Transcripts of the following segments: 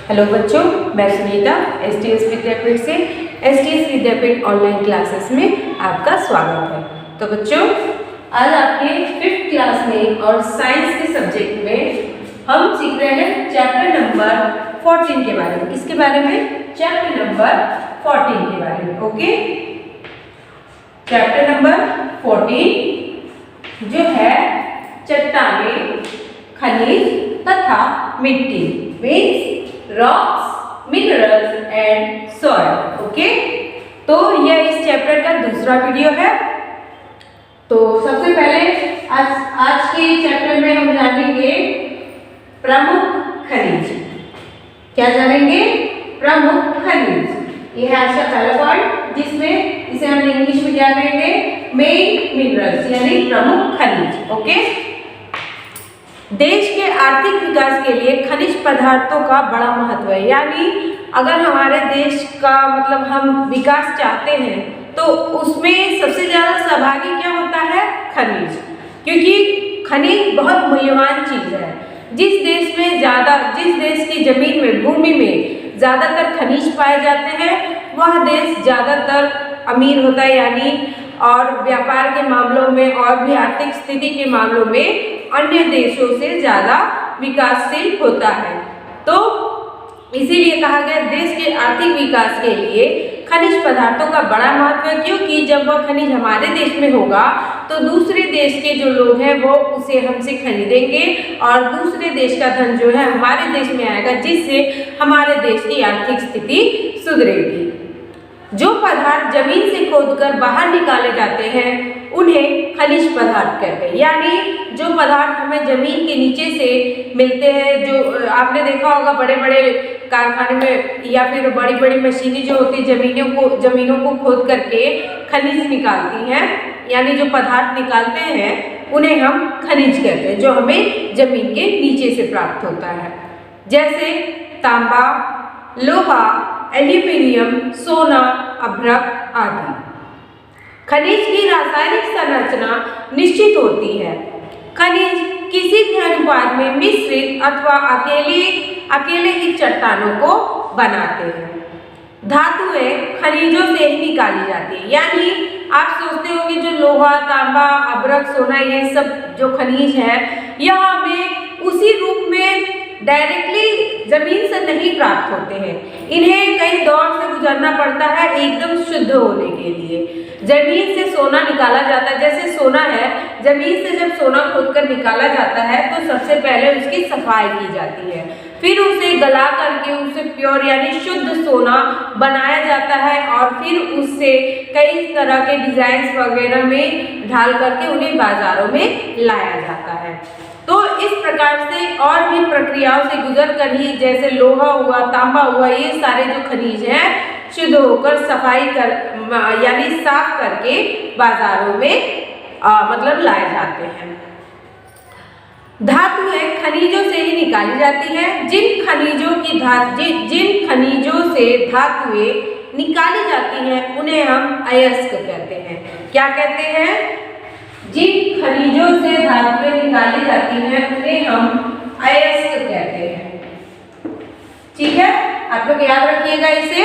Hello बच्चों, मैं Sunita STS विद्यापीठ से एसटीएस विद्यापीठ ऑनलाइन क्लासेस में आपका स्वागत है। तो बच्चों, आज आपके 5th क्लास में और साइंस के सब्जेक्ट में हम सीख रहे हैं चैप्टर नंबर 14 के बारे में। किसके बारे में? चैप्टर नंबर 14 के बारे में। ओके, चैप्टर नंबर 14 जो है चट्टानें, खनिज तथा मिट्टी, means rocks, minerals and soil. Okay, तो यह इस चैप्टर का दूसरा वीडियो है। तो सबसे पहले आज के चैप्टर में हम जानेंगे प्रमुख खनिज। क्या जानेंगे? प्रमुख खनिज। यह है आज का पहला पॉइंट, जिसमें इसे हम इंग्लिश में क्या कहेंगे? मेन मिनरल्स, यानी प्रमुख खनिज। ओके, देश के आर्थिक विकास के लिए खनिज पदार्थों का बड़ा महत्व है। यानी अगर हमारे देश का मतलब हम विकास चाहते हैं तो उसमें सबसे ज़्यादा सहभागी क्या होता है? खनिज। क्योंकि खनिज बहुत मूल्यवान चीज़ है। जिस देश की जमीन में, भूमि में ज़्यादातर खनिज पाए जाते हैं वह देश ज़्यादातर अमीर होता है, यानी और व्यापार के मामलों में और भी आर्थिक स्थिति के मामलों में अन्य देशों से ज़्यादा विकासशील होता है। तो इसीलिए कहा गया देश के आर्थिक विकास के लिए खनिज पदार्थों का बड़ा महत्व है। क्योंकि जब वह खनिज हमारे देश में होगा तो दूसरे देश के जो लोग हैं वो उसे हमसे खरीदेंगे और दूसरे देश का धन जो है हमारे देश में आएगा, जिससे हमारे देश की आर्थिक स्थिति सुधरेगी। जो पदार्थ जमीन से खोदकर बाहर निकाले जाते हैं उन्हें खनिज पदार्थ कहते हैं। यानी जो पदार्थ हमें जमीन के नीचे से मिलते हैं, जो आपने देखा होगा बड़े बड़े कारखाने में या फिर बड़ी बड़ी मशीनें जो होती है जमीनों को खोद करके खनिज निकालती हैं, यानी जो पदार्थ निकालते हैं उन्हें हम खनिज कहते हैं, जो हमें जमीन के नीचे से प्राप्त होता है। जैसे तांबा, लोहा, एल्यूमिनियम, सोना, अभ्रक आदि। खनिज की रासायनिक संरचना निश्चित होती है। खनिज किसी भी अनुपात में मिश्रित अथवा अकेले ही चट्टानों को बनाते हैं। धातुएं खनिजों से ही निकाली जाती है। यानी आप सोचते हो कि जो लोहा, तांबा, अभ्रक, सोना, ये सब जो खनिज है यह हमें उसी रूप में डायरेक्टली जमीन से नहीं प्राप्त होते हैं। इन्हें कई दौर से गुजरना पड़ता है एकदम शुद्ध होने के लिए। जमीन से सोना निकाला जाता है। जैसे सोना है, जमीन से जब सोना खोदकर निकाला जाता है तो सबसे पहले उसकी सफाई की जाती है, फिर उसे गला करके उसे प्योर यानी शुद्ध सोना बनाया जाता है और फिर उससे कई तरह के डिजाइन वगैरह में ढाल करके उन्हें बाजारों में लाया जाता है। तो इस प्रकार से और भी प्रक्रियाओं से गुजर कर ही, जैसे लोहा हुआ, तांबा हुआ, ये सारे जो खनिज हैं शुद्ध होकर सफाई कर यानी साफ करके बाजारों में मतलब लाए जाते हैं। धातुएं खनिजों से ही निकाली जाती हैं। जिन खनिजों से धातुएं निकाली जाती हैं उन्हें हम अयस्क कहते हैं। क्या कहते हैं? जिन खनिजों से धातुएं निकाली जाती हैं उन्हें हम अयस्क कहते हैं। ठीक है, आप लोग याद रखिएगा इसे।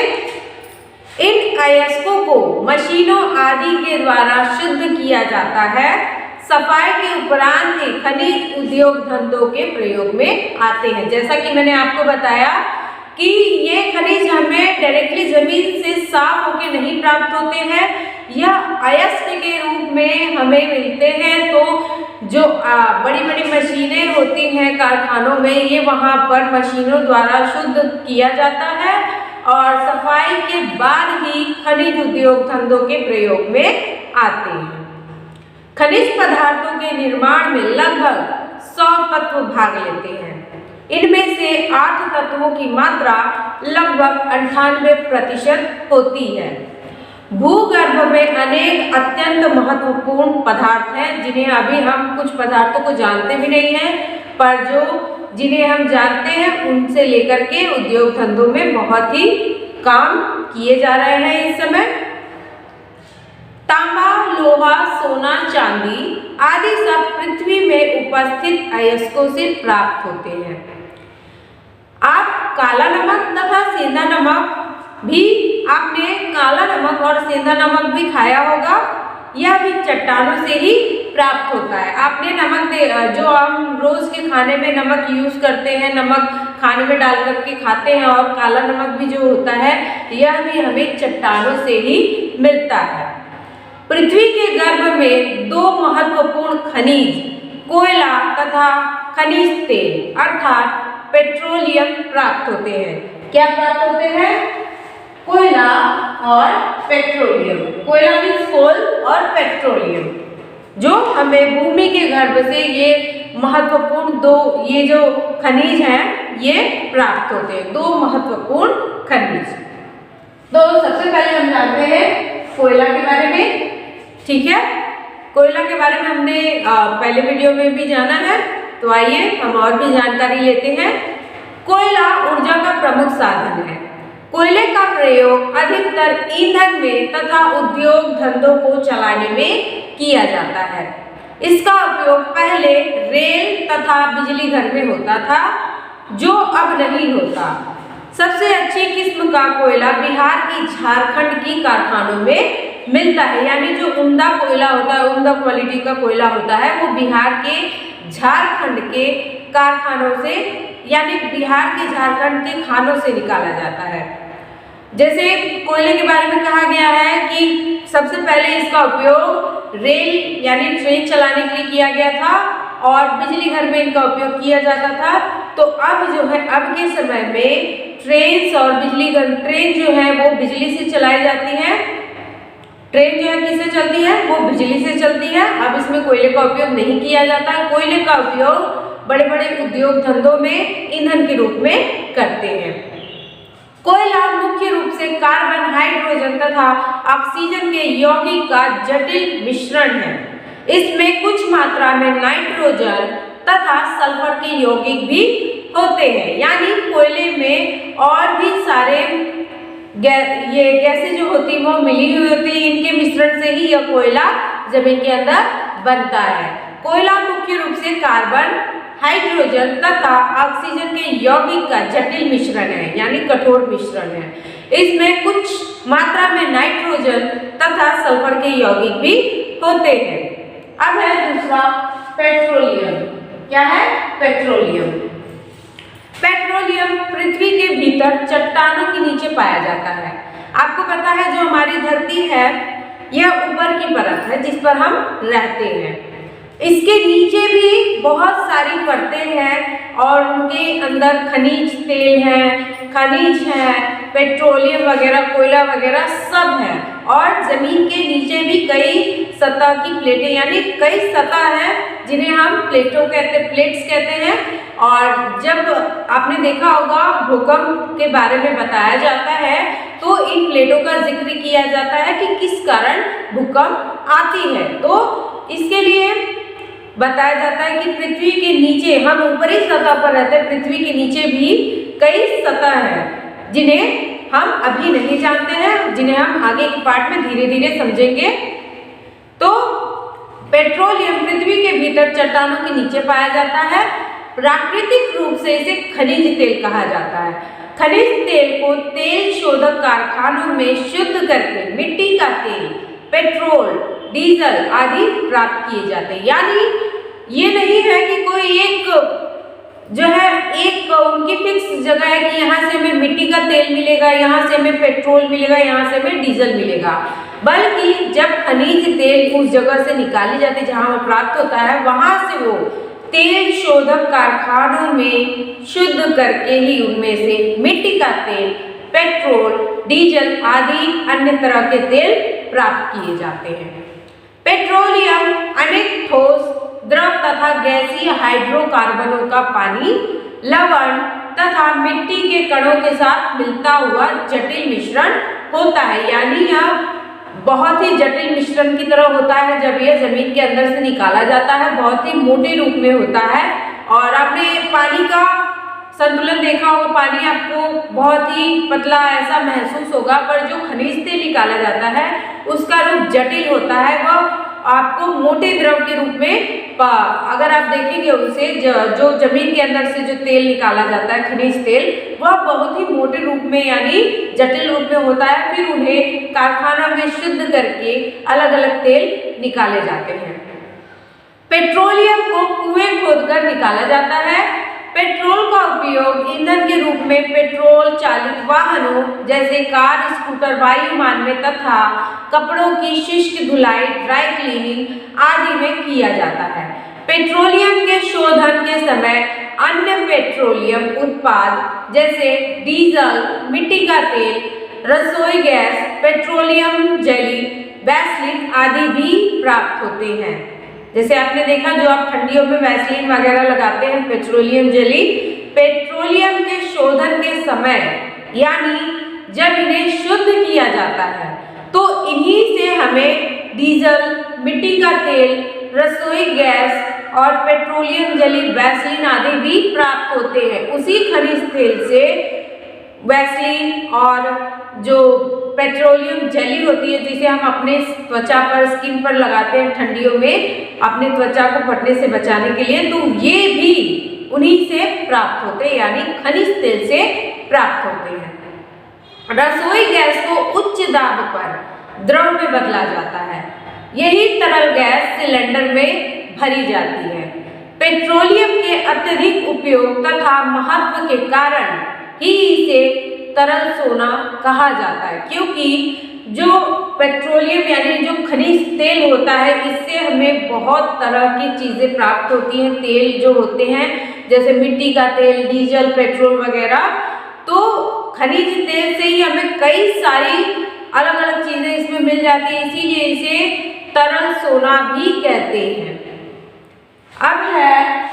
इन अयस्कों को मशीनों आदि के द्वारा शुद्ध किया जाता है। सफाई के उपरांत ही खनिज उद्योग धंधों के प्रयोग में आते हैं। जैसा कि मैंने आपको बताया कि ये खनिज हमें डायरेक्टली जमीन से साफ होके नहीं प्राप्त होते हैं, यह अयस्क के रूप में हमें मिलते हैं। तो जो बड़ी बड़ी मशीनें होती हैं कारखानों में, ये वहाँ पर मशीनों द्वारा शुद्ध किया जाता है और सफाई के बाद ही खनिज उद्योग धंधों के प्रयोग में आते हैं। खनिज पदार्थों के निर्माण में लगभग 100 तत्व भाग लेते हैं। इनमें से 8 तत्वों की मात्रा लगभग 98% होती है। भूगर्भ में अनेक अत्यंत महत्वपूर्ण पदार्थ हैं, जिन्हें अभी हम कुछ पदार्थों को जानते भी नहीं हैं, पर जिन्हें हम जानते हैं उनसे लेकर के उद्योग धंधों में बहुत ही काम किए जा रहे हैं इस समय। तांबा, लोहा, सोना, चांदी आदि सब पृथ्वी में उपस्थित अयस्कों से प्राप्त होते हैं। आप काला नमक तथा सेंधा नमक भी, आपने काला नमक और सेंधा नमक भी खाया होगा। यह भी चट्टानों से ही प्राप्त होता है। आपने नमक जो हम रोज के खाने में नमक यूज करते हैं, नमक खाने में डाल करके खाते हैं, और काला नमक भी जो होता है यह भी हमें चट्टानों से ही मिलता है। पृथ्वी के गर्भ में दो महत्वपूर्ण खनिज, कोयला तथा खनिज तेल अर्थात पेट्रोलियम प्राप्त होते हैं। क्या प्राप्त होते हैं? कोयला और पेट्रोलियम। कोयला मीन्स कोल और पेट्रोलियम, जो हमें भूमि के गर्भ से ये महत्वपूर्ण दो, ये जो खनिज हैं ये प्राप्त होते हैं, दो महत्वपूर्ण खनिज। तो सबसे पहले हम जानते हैं कोयला के बारे में। ठीक है, कोयला के बारे में हमने पहले वीडियो में भी जाना है, तो आइए हम और भी जानकारी लेते हैं। कोयला ऊर्जा का प्रमुख साधन है। कोयले का प्रयोग अधिकतर ईंधन में तथा उद्योग धंधों को चलाने में किया जाता है। इसका उपयोग पहले रेल तथा बिजली घर में होता था, जो अब नहीं होता। सबसे अच्छी किस्म का कोयला बिहार की झारखंड की कारखानों में मिलता है। यानी जो उम्दा कोयला होता है, उम्दा क्वालिटी का कोयला होता है, वो बिहार के झारखंड के कारखानों से, यानी बिहार के झारखंड के खानों से निकाला जाता है। जैसे कोयले के बारे में कहा गया है कि सबसे पहले इसका उपयोग रेल यानी ट्रेन चलाने के लिए किया गया था, और बिजली घर में इनका उपयोग किया जाता था। तो अब जो है, अब के समय में ट्रेन और बिजली घर, ट्रेन जो है वो बिजली से चलाई जाती है। ट्रेन जो है किससे चलती है? वो बिजली से चलती है। अब इसमें कोयले का उपयोग नहीं किया जाता। कोयले का उपयोग बड़े बड़े उद्योग धंधों में ईंधन के रूप में करते हैं। कोयला मुख्य रूप से कार्बन, हाइड्रोजन तथा ऑक्सीजन के यौगिक का जटिल मिश्रण है। इसमें कुछ मात्रा में नाइट्रोजन तथा सल्फर के यौगिक भी होते हैं। यानी कोयले में और भी सारे ये गैसें जो होती हैं वो मिली हुई होती है। इनके मिश्रण से ही यह कोयला जमीन के अंदर बनता है। कोयला मुख्य रूप से कार्बन, हाइड्रोजन तथा ऑक्सीजन के यौगिक का जटिल मिश्रण है, यानी कठोर मिश्रण है। इसमें कुछ मात्रा में नाइट्रोजन तथा सल्फर के यौगिक भी होते हैं। अब है दूसरा पेट्रोलियम। क्या है? पेट्रोलियम। पेट्रोलियम पृथ्वी के भीतर चट्टानों के नीचे पाया जाता है। आपको पता है जो हमारी धरती है यह ऊपर की परत है जिस पर हम रहते हैं। इसके नीचे भी बहुत सारी परतें हैं और उनके अंदर खनिज तेल है, खनिज है, पेट्रोलियम वगैरह, कोयला वगैरह सब है। और जमीन के नीचे भी कई सतह की प्लेटें, यानी कई सतह हैं जिन्हें हम प्लेट्स कहते हैं। और जब आपने देखा होगा भूकंप के बारे में बताया जाता है तो इन प्लेटों का जिक्र किया जाता है कि किस कारण भूकंप आती है। तो इसके लिए बताया जाता है कि पृथ्वी के नीचे, हम ऊपरी सतह पर रहते हैं, पृथ्वी के नीचे भी कई सतह हैं जिन्हें हम अभी नहीं जानते हैं, जिन्हें हम आगे के पार्ट में धीरे धीरे समझेंगे। तो पेट्रोलियम पृथ्वी के भीतर चट्टानों के नीचे पाया जाता है। प्राकृतिक रूप से इसे खनिज तेल कहा जाता है। खनिज तेल को तेल शोधक कारखानों में शुद्ध करके मिट्टी का तेल, पेट्रोल, डीजल आदि प्राप्त किए जाते हैं। यानी ये नहीं है कि कोई एक जो है एक उनकी फिक्स जगह है कि यहाँ से हमें मिट्टी का तेल मिलेगा, यहाँ से हमें पेट्रोल मिलेगा, यहाँ से हमें डीजल मिलेगा। बल्कि जब खनिज तेल उस जगह से निकाली जाती है जहाँ वो प्राप्त होता है, वहाँ से वो तेल शोधक कारखानों में शुद्ध करके ही उनमें से मिट्टी का तेल, पेट्रोल, डीजल आदि अन्य तरह के तेल प्राप्त किए जाते हैं। पेट्रोलियम अनेक ठोस, द्रव तथा गैसीय हाइड्रोकार्बनों का पानी, लवण तथा मिट्टी के कणों के साथ मिलता हुआ जटिल मिश्रण होता है। यानी यह बहुत ही जटिल मिश्रण की तरह होता है। जब यह जमीन के अंदर से निकाला जाता है बहुत ही मोटे रूप में होता है। और आपने पानी का संतुलन देखा होगा, पानी आपको बहुत ही पतला ऐसा महसूस होगा, पर जो खनिज तेल निकाला जाता है उसका रूप जटिल होता है। वह आपको मोटे द्रव के रूप में अगर आप देखेंगे उसे जो जमीन के अंदर से जो तेल निकाला जाता है, खनिज तेल, वह बहुत ही मोटे रूप में यानी जटिल रूप में होता है। फिर उन्हें कारखाना में शुद्ध करके अलग अलग तेल निकाले जाते हैं। पेट्रोलियम को कुएं खोदकर निकाला जाता है। पेट्रोल का उपयोग ईंधन के रूप में पेट्रोल चालित वाहनों जैसे कार, स्कूटर, वायुयान में तथा कपड़ों की शुष्क धुलाई, ड्राई क्लीनिंग आदि में किया जाता है। पेट्रोलियम के शोधन के समय अन्य पेट्रोलियम उत्पाद जैसे डीजल, मिट्टी का तेल, रसोई गैस, पेट्रोलियम जेली, वैसलीन आदि भी प्राप्त होते हैं। जैसे आपने देखा जो आप ठंडियों में वैसलीन वगैरह लगाते हैं, पेट्रोलियम जेली, पेट्रोलियम के शोधन के समय यानी जब इन्हें शुद्ध किया जाता है तो इन्हीं से हमें डीजल, मिट्टी का तेल, रसोई गैस और पेट्रोलियम जेली, वैसलीन आदि भी प्राप्त होते हैं। उसी खनिज तेल से वैसलीन और जो पेट्रोलियम जेली होती है जिसे हम अपने त्वचा पर, स्किन पर लगाते हैं ठंडियों में अपने त्वचा को फटने से बचाने के लिए, तो ये भी उन्हीं से प्राप्त होते हैं यानी खनिज तेल से प्राप्त होते हैं। रसोई गैस को उच्च दाब पर द्रव में बदला जाता है। यही तरल गैस सिलेंडर में भरी जाती है। पेट्रोलियम के अत्यधिक उपयोग तथा महत्व के कारण ही इसे तरल सोना कहा जाता है, क्योंकि जो पेट्रोलियम यानी जो खनिज तेल होता है इससे हमें बहुत तरह की चीजें प्राप्त होती हैं। तेल जो होते हैं जैसे मिट्टी का तेल, डीजल, पेट्रोल वगैरह, तो खनिज तेल से ही हमें कई सारी अलग अलग चीजें इसमें मिल जाती है, इसीलिए इसे तरल सोना भी कहते हैं। अब है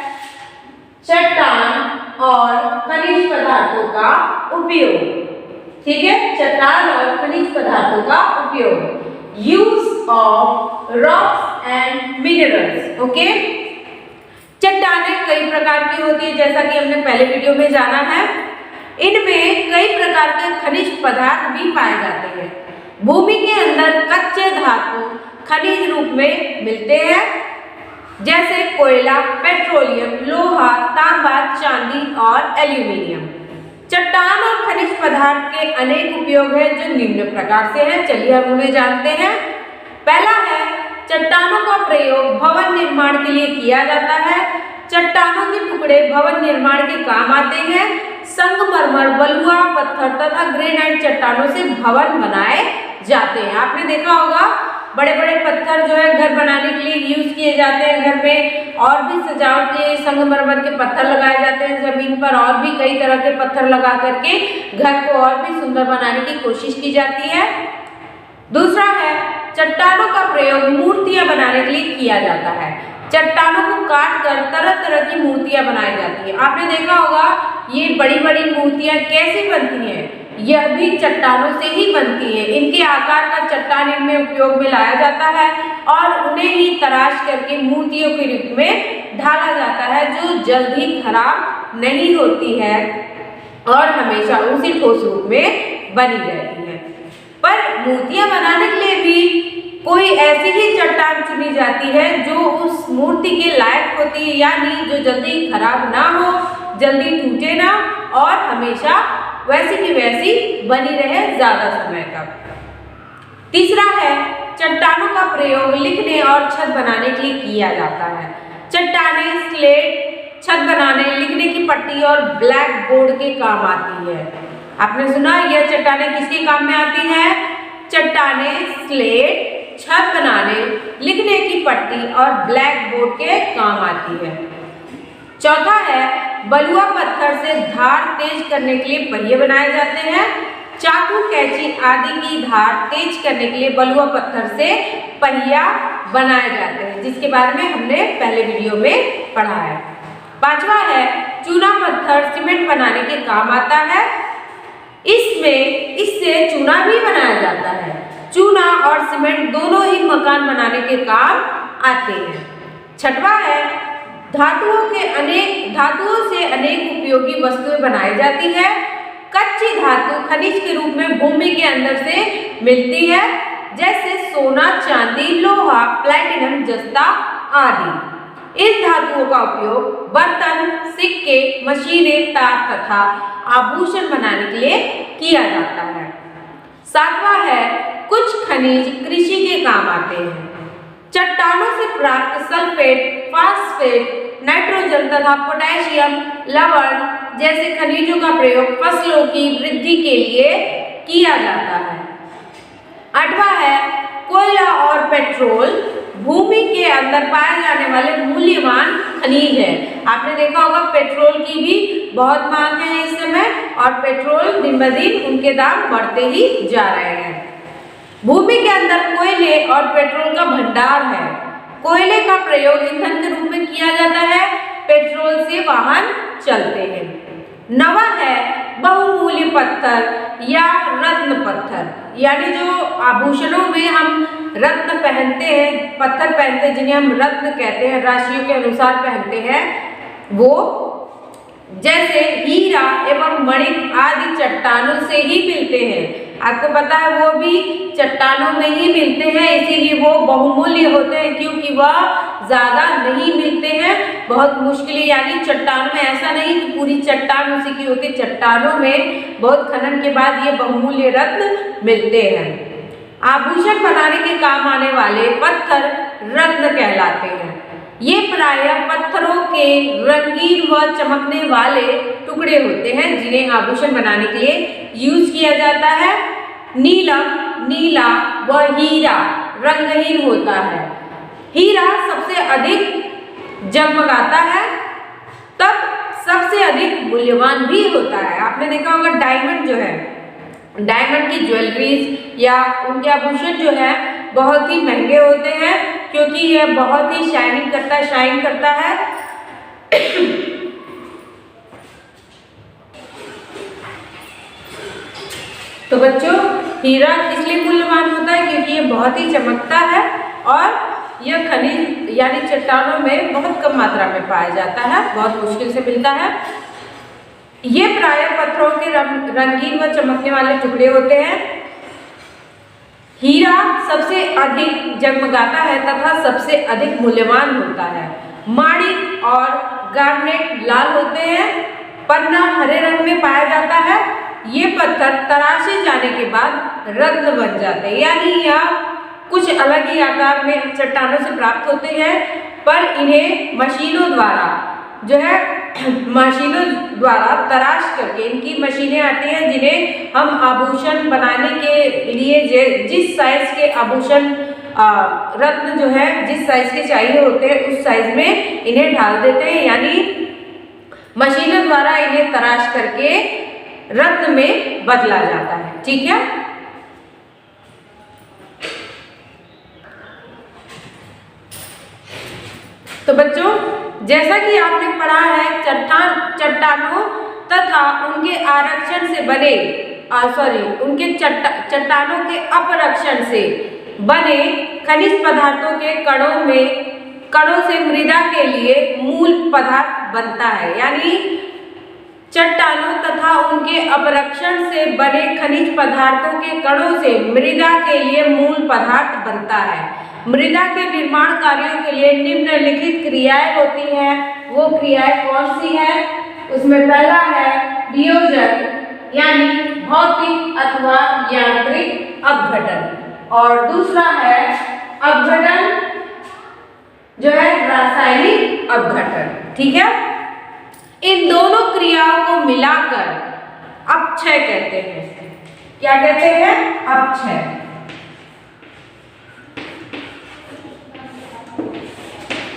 चट्टान और खनिज पदार्थों का उपयोग। ठीक है, चट्टान और खनिज पदार्थों का उपयोग, use of rocks and minerals. Okay, चट्टानें कई प्रकार की होती है जैसा कि हमने पहले वीडियो में जाना है। इनमें कई प्रकार के खनिज पदार्थ भी पाए जाते हैं। भूमि के अंदर कच्चे धातु खनिज रूप में मिलते हैं जैसे कोयला, पेट्रोलियम, लोहा, तांबा, चांदी और एल्यूमिनियम। चट्टान और खनिज पदार्थ के अनेक उपयोग हैं जो निम्न प्रकार से हैं। चलिए हम उन्हें जानते हैं। पहला है, चट्टानों का प्रयोग भवन निर्माण के लिए किया जाता है। चट्टानों के टुकड़े भवन निर्माण के काम आते हैं। संगमरमर, बलुआ पत्थर तथा ग्रेनाइट चट्टानों से भवन बनाए जाते हैं। आपने देखा होगा बड़े बड़े पत्थर जो है घर बनाने के लिए यूज किए जाते हैं घर में, और भी सजावट के संगमरमर के पत्थर लगाए जाते हैं जमीन पर, और भी कई तरह के पत्थर लगा करके घर को और भी सुंदर बनाने की कोशिश की जाती है। दूसरा है, चट्टानों का प्रयोग मूर्तियां बनाने के लिए किया जाता है। चट्टानों को काट कर तरह तरह की मूर्तियां बनाई जाती है। आपने देखा होगा ये बड़ी बड़ी मूर्तियां कैसे बनती हैं, यह भी चट्टानों से ही बनती है। इनके आकार का चट्टान इनमें उपयोग में लाया जाता है और उन्हें ही तराश करके मूर्तियों के रूप में ढाला जाता है जो जल्दी खराब नहीं होती है और हमेशा उसी ठोस रूप में बनी रहती है। पर मूर्तियां बनाने के लिए भी कोई ऐसी ही चट्टान चुनी जाती है जो उस मूर्ति के लायक होती है, यानी जो जल्दी खराब ना हो, जल्दी टूटे ना और हमेशा वैसी की वैसी बनी रहे ज्यादा समय तक। तीसरा है, चट्टानों का प्रयोग लिखने और छत बनाने के लिए किया जाता है। चट्टानें स्लेट, छत बनाने, लिखने की पट्टी और ब्लैक बोर्ड के काम आती है। आपने सुना यह चट्टानें किसके काम में आती हैं? चट्टानें स्लेट, छत बनाने, लिखने की पट्टी और ब्लैक बोर्ड के काम आती है। चौथा है, बलुआ पत्थर से धार तेज करने के लिए पहिए बनाए जाते हैं। चाकू, कैंची आदि की धार तेज करने के लिए बलुआ पत्थर से पहिया बनाए जाते हैं, जिसके बारे में हमने पहले वीडियो में पढ़ा है। पांचवा है, चूना पत्थर सीमेंट बनाने के काम आता है। इससे चूना भी बनाया जाता है। चूना और सीमेंट दोनों ही मकान बनाने के काम आते हैं। छठवा है, धातुओं से अनेक उपयोगी वस्तुएं बनाई जाती है। कच्ची धातु खनिज के रूप में भूमि के अंदर से मिलती है। जैसे सोना, चांदी, लोहा, प्लैटिनम, जस्ता आदि। इस धातुओं का उपयोग बर्तन, सिक्के, मशीनें, तार तथा आभूषण बनाने के लिए किया जाता है। सातवां है कुछ खनिज कृषि के काम आते हैं। चट्टानों से प्राप्त सल्फेट, फास्फेट, नाइट्रोजन तथा पोटेशियम, लवण जैसे खनिजों का प्रयोग फसलों की वृद्धि के लिए किया जाता है। आठवां है कोयला और पेट्रोल भूमि के अंदर पाए जाने वाले मूल्यवान खनिज है। आपने देखा होगा पेट्रोल की भी बहुत मांग है इस समय और पेट्रोल दिन ब दिन उनके दाम बढ़ते ही जा रहे हैं। भूमि के अंदर कोयले और पेट्रोल का भंडार है। कोयले का प्रयोग ईंधन के रूप में किया जाता है, पेट्रोल से वाहन चलते हैं। नवा है बहुमूल्य पत्थर या रत्न पत्थर, यानी जो आभूषणों में हम रत्न पहनते हैं, पत्थर पहनते हैं जिन्हें हम रत्न कहते हैं, राशियों के अनुसार पहनते हैं, वो जैसे हीरा एवं मणि आदि चट्टानों से ही मिलते हैं। आपको पता है वो भी चट्टानों में ही मिलते हैं, इसीलिए वो बहुमूल्य होते हैं क्योंकि वह ज्यादा नहीं मिलते हैं, बहुत मुश्किल, यानी चट्टानों में ऐसा नहीं कि पूरी चट्टान उसी की होती, चट्टानों में बहुत खनन के बाद ये बहुमूल्य रत्न मिलते हैं। आभूषण बनाने के काम आने वाले पत्थर रत्न कहलाते हैं। ये प्रायः पत्थरों के रंगीन व चमकने वाले टुकड़े होते हैं जिन्हें आभूषण बनाने के लिए यूज किया जाता है। नीलम, नीला व हीरा रंगहीन होता है। हीरा सबसे अधिक जगमगाता है, तब सबसे अधिक मूल्यवान भी होता है। आपने देखा होगा डायमंड जो है, डायमंड की ज्वेलरीज या उनके आभूषण जो है बहुत ही महंगे होते हैं क्योंकि यह बहुत ही शाइनिंग करता है, शाइन करता है। तो बच्चों हीरा इसलिए मूल्यवान होता है क्योंकि ये बहुत ही चमकता है और यह खनिज यानी चट्टानों में बहुत कम मात्रा में पाया जाता है, बहुत मुश्किल से मिलता है। ये प्रायः पत्थरों के रंगीन व चमकने वाले टुकड़े होते हैं। हीरा सबसे अधिक जगमगाता है तथा सबसे अधिक मूल्यवान होता है। माणिक और गार्नेट लाल होते हैं। पन्ना हरे रंग में पाया जाता है। ये पत्थर तराशे जाने के बाद रत्न बन जाते हैं, यानी यह कुछ अलग ही आकार में चट्टानों से प्राप्त होते हैं, पर इन्हें मशीनों द्वारा जो है मशीनों द्वारा तराश करके, इनकी मशीनें आती हैं जिन्हें हम आभूषण बनाने के लिए जिस साइज के आभूषण रत्न जो है जिस साइज के चाहिए होते हैं उस साइज में इन्हें ढाल देते हैं, यानी मशीनों द्वारा इन्हें तराश करके रत्न में बदला जाता है। ठीक है, तो बच्चों जैसा कि आपने पढ़ा है चट्टानों तथा उनके आरक्षण से बने उनके चट्टानों के अपरक्षण से बने खनिज पदार्थों के कणों से मृदा के लिए मूल पदार्थ बनता है, यानी चट्टानों तथा उनके अपरक्षण से बने खनिज पदार्थों के कणों से मृदा के लिए मूल पदार्थ बनता है। मृदा के निर्माण कार्यों के लिए निम्नलिखित क्रियाएं होती हैं। वो क्रियाएं कौन सी है? उसमें पहला है वियोजन, यानी भौतिक अथवा यांत्रिक अपघटन, और दूसरा है अपघटन जो है रासायनिक अपघटन। ठीक है, इन दोनों क्रियाओं को मिलाकर अपक्षय कहते हैं। क्या कहते हैं? अपक्षय।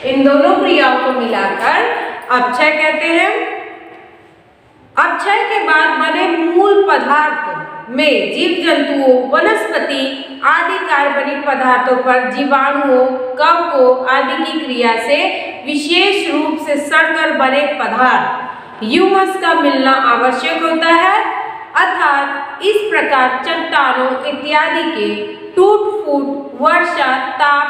इन दोनों क्रियाओं को मिलाकर अपक्षय कहते हैं। अपक्षय के बाद बने मूल पदार्थ में जीव जंतुओं, वनस्पति आदि कार्बनिक पदार्थों पर जीवाणुओं, कवकों आदि की क्रिया से विशेष रूप से सड़कर बने पदार्थ ह्यूमस का मिलना आवश्यक होता है। अर्थात इस प्रकार चट्टानों इत्यादि के टूट फूट वर्षा, ताप,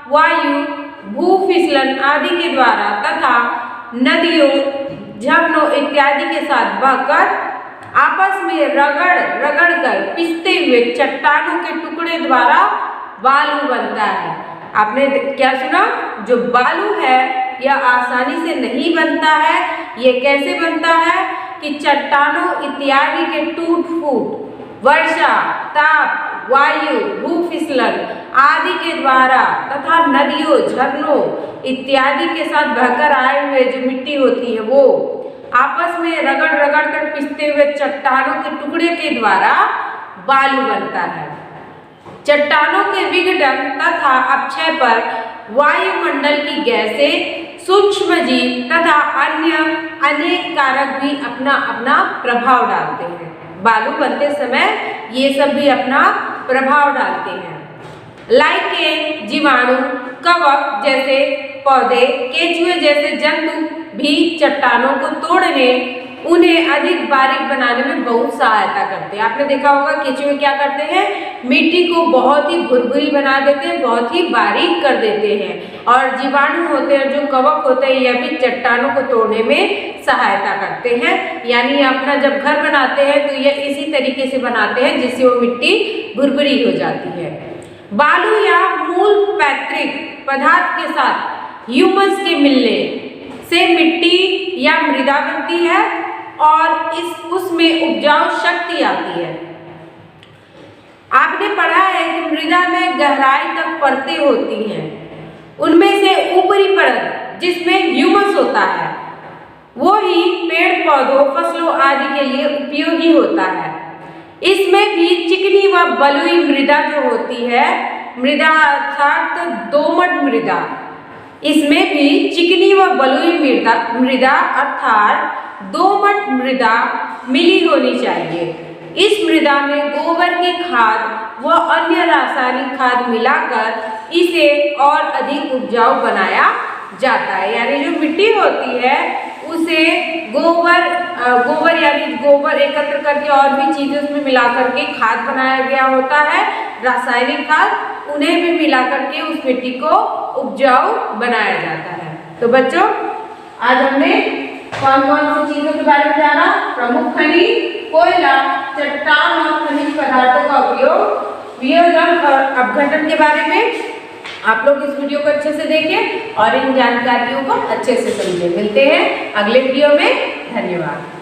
वायु, भूफिसलन आदि के द्वारा तथा नदियों, झरनों इत्यादि के साथ बहकर आपस में रगड़ कर पिसते हुए चट्टानों के टुकड़े द्वारा बालू बनता है। आपने क्या सुना? जो बालू है यह आसानी से नहीं बनता है। ये कैसे बनता है कि चट्टानों इत्यादि के टूट फूट, वर्षा, ताप, वायु, भूफिसलन आदि के द्वारा तथा नदियों, झरनों इत्यादि के साथ बहकर आए हुए जो मिट्टी होती है वो आपस में रगड़ रगड़ कर पिसते हुए चट्टानों के टुकड़े के द्वारा बालू बनता है। चट्टानों के विघटन तथा अपक्षय पर वायुमंडल की गैसें, सूक्ष्म जीव तथा अन्य अनेक कारक भी अपना अपना प्रभाव डालते हैं। बालू बनते समय ये सब भी अपना प्रभाव डालते हैं। लाइकेन, जीवाणु, कवक जैसे पौधे, केंचुए जैसे जंतु भी चट्टानों को तोड़ने, उन्हें अधिक बारीक बनाने में बहुत सहायता करते हैं। आपने देखा होगा केंचुए क्या करते हैं? मिट्टी को बहुत ही भुरभुरी बना देते हैं, बहुत ही बारीक कर देते हैं। और जीवाणु होते हैं, जो कवक होते हैं, यह भी चट्टानों को तोड़ने में सहायता करते हैं। यानी अपना जब घर बनाते हैं तो यह इसी तरीके से बनाते हैं जिससे वो मिट्टी भुरभुरी हो जाती है। बालू या मूल पैतृक पदार्थ के साथ ह्यूमस के मिलने से मिट्टी या मृदा बनती है और उसमें उपजाऊ शक्ति आती है। आपने पढ़ा है कि मृदा में गहराई तक परतें होती हैं। उनमें से ऊपरी परत जिसमें ह्यूमस होता है वो ही पेड़ पौधों, फसलों आदि के लिए उपयोगी होता है। इसमें भी चिकनी व बलुई मृदा जो होती है, मृदा अर्थात दोमट मृदा, इसमें भी चिकनी व बलुई मृदा अर्थात दोमट मृदा मिली होनी चाहिए। इस मृदा में गोबर की खाद व अन्य रासायनिक खाद मिलाकर इसे और अधिक उपजाऊ बनाया जाता है। यानी जो मिट्टी होती है उसे गोबर यानी गोबर एकत्र करके और भी चीजें उसमें मिला करके खाद बनाया गया होता है, रासायनिक खाद, उन्हें भी मिला करके उस मिट्टी को उपजाऊ बनाया जाता है। तो बच्चों, आज हमने कौन कौन सी चीजों के बारे में जाना? प्रमुख खनिज, कोयला, चट्टान और खनिज पदार्थों का उपयोग, वियोजन और अपघटन के बारे में आप लोग इस वीडियो को अच्छे से देखें और इन जानकारियों को अच्छे से समझें। मिलते हैं अगले वीडियो में। धन्यवाद।